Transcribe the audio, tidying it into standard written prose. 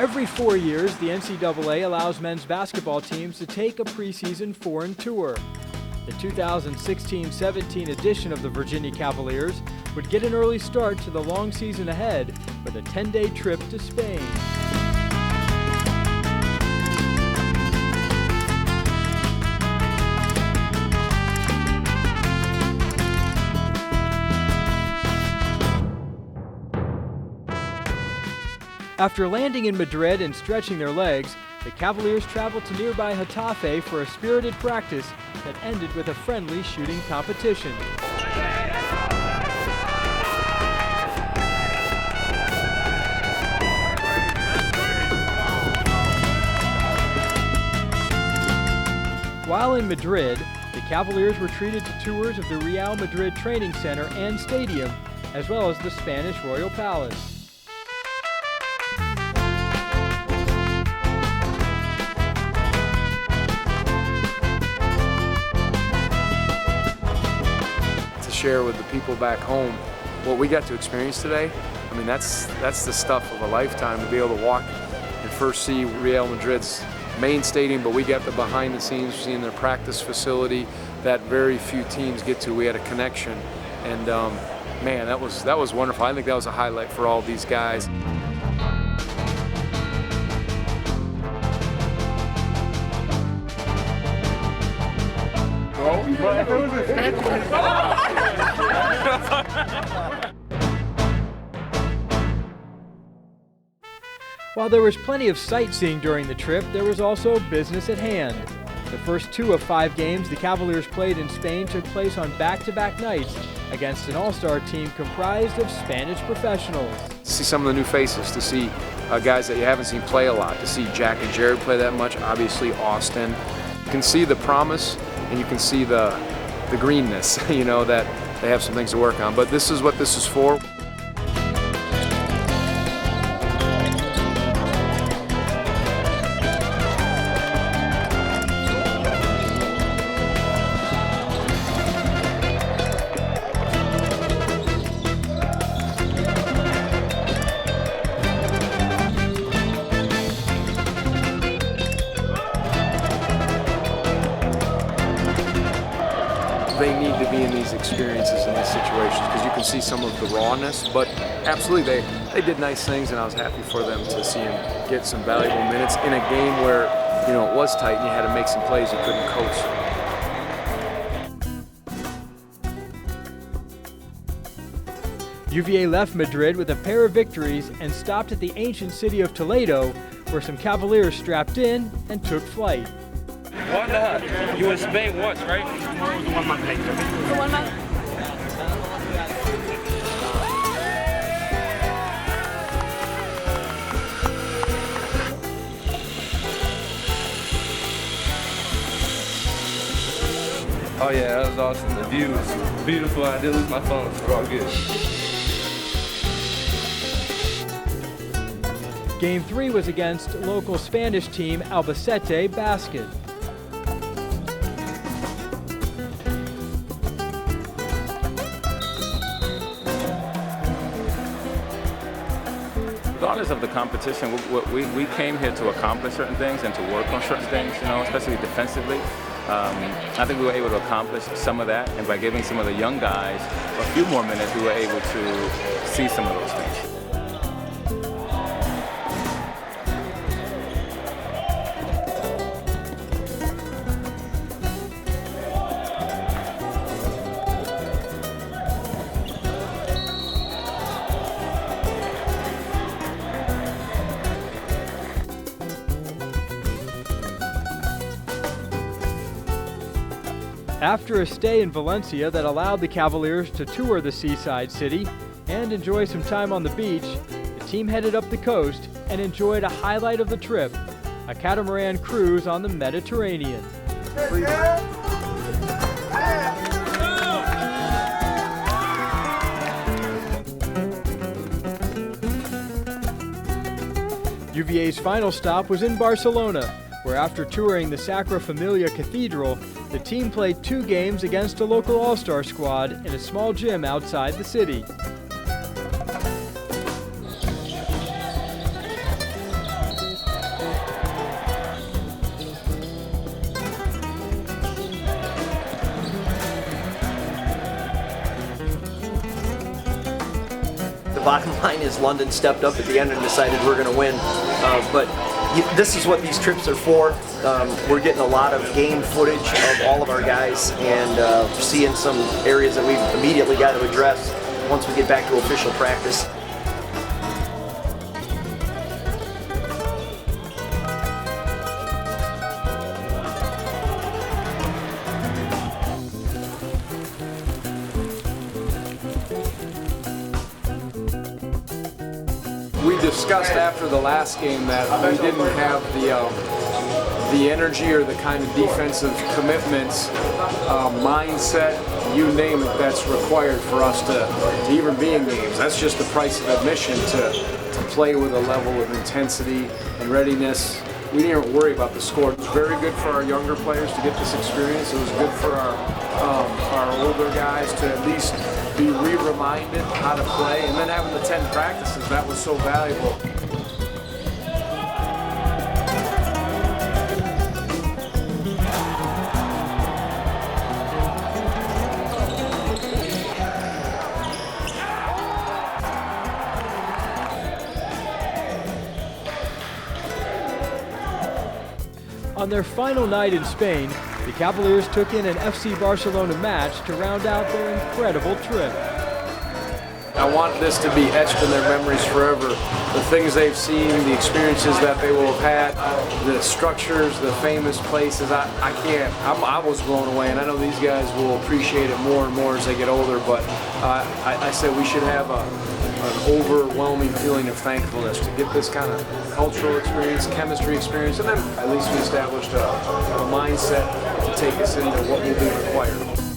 Every 4 years, the NCAA allows men's basketball teams to take a preseason foreign tour. The 2016-17 edition of the Virginia Cavaliers would get an early start to the long season ahead with a 10-day trip to Spain. After landing in Madrid and stretching their legs, the Cavaliers traveled to nearby GETAFE for a spirited practice that ended with a friendly shooting competition. While in Madrid, the Cavaliers were treated to tours of the Real Madrid Training Center and Stadium, as well as the Spanish Royal Palace. Share with the people back home what we got to experience today. I mean, that's the stuff of a lifetime, to be able to walk and first see Real Madrid's main stadium, but we got the behind the scenes, seeing their practice facility that very few teams get to. We had a connection, and man, that was wonderful. I think that was a highlight for all these guys. While there was plenty of sightseeing during the trip, there was also business at hand. The first 2 of 5 games the Cavaliers played in Spain took place on back-to-back nights against an all-star team comprised of Spanish professionals. To see some of the new faces, to see guys that you haven't seen play a lot, to see Jack and Jared play that much, obviously Austin. You can see the promise and you can see the greenness, you know, that they have some things to work on. But this is what this is for. They need to be in these experiences, in these situations, because you can see some of the rawness, but absolutely they did nice things, and I was happy for them to see him get some valuable minutes in a game where, you know, it was tight and you had to make some plays you couldn't coast. UVA left Madrid with a pair of victories and stopped at the ancient city of Toledo, where some Cavaliers strapped in and took flight. Why not? You in Spain once, right? The 1 month. The 1 month. Oh yeah, that was awesome. The view was beautiful. I did lose my phone, so we're all good. Game 3 was against local Spanish team ALBACETE Basket. Regardless of the competition, we came here to accomplish certain things and to work on certain things, you know, especially defensively. I think we were able to accomplish some of that, and by giving some of the young guys a few more minutes, we were able to see some of those things. After a stay in Valencia that allowed the Cavaliers to tour the seaside city and enjoy some time on the beach, the team headed up the coast and enjoyed a highlight of the trip, a catamaran cruise on the Mediterranean. UVA's final stop was in Barcelona, where after touring the Sacra Familia Cathedral, the team played 2 games against a local all-star squad in a small gym outside the city. the bottom line is London stepped up at the end and decided we're going to win. But this is what these trips are for. We're getting a lot of game footage of all of our guys and seeing some areas that we've immediately got to address once we get back to official practice. We discussed after the last game that we didn't have the energy or the kind of defensive commitments, mindset, you name it, that's required for us to even be in games. That's just the price of admission to play with a level of intensity and readiness. We didn't worry about the score. It was very good for our younger players to get this experience. It was good for our older guys to at least be re-reminded how to play, and then having the 10 practices, that was so valuable. On their final night in Spain, the Cavaliers took in an FC Barcelona match to round out their incredible trip. I want this to be etched in their memories forever. The things they've seen, the experiences that they will have had, the structures, the famous places. I was blown away, and I know these guys will appreciate it more and more as they get older, but I said we should have an overwhelming feeling of thankfulness to get this kind of cultural experience, chemistry experience, and then at least we established a mindset to take us into what will be required.